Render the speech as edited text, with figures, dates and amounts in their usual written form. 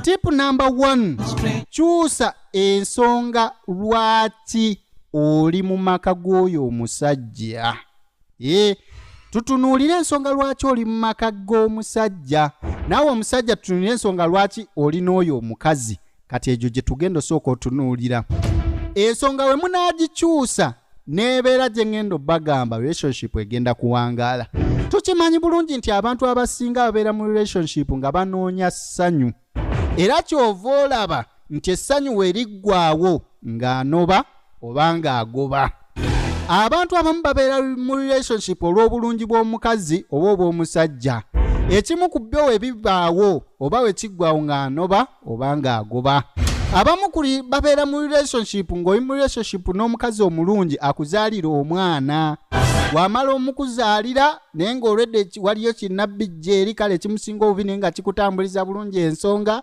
Tip number 1. Kyusa ensonga lwaki oli mu maka g'oyo omusajja. Tutunuulire ensonga lwaki oli mu maka g'omusajja. Naawe omusajja tutunuulire ensonga lwaki oli n'oyo omukazi. Kati egyo gye tugenda osooka otunuulira. Ensonga we munaagikyusa nebeera gye ngendo bagamba relationship egenda kuwangaala. Tukimanyi bulungi nti abantu abasinga babeera mu relationship nga banoonya ssanyu. Era kyova olaba nti essanyu weriggwaawo ng'anoba oba ng'agoba. Abantu abamu babeera mu relationship olw'obulungi bw'omukazi oba obw'omusajja. Ekimu ku byo we bibaawo oba we kiggwaawo ng'anoba oba ng'agoba. Abamu kuli babeera mu relationship ng'oli mu relationship n'omukazi omulungi akuzaalira omwana. Wamala omukuzaalira naye ng'olwedde waliyo kinnabbi jjeeri kale kimusinga obubi naye nga kikutambuliza bulungi ensonga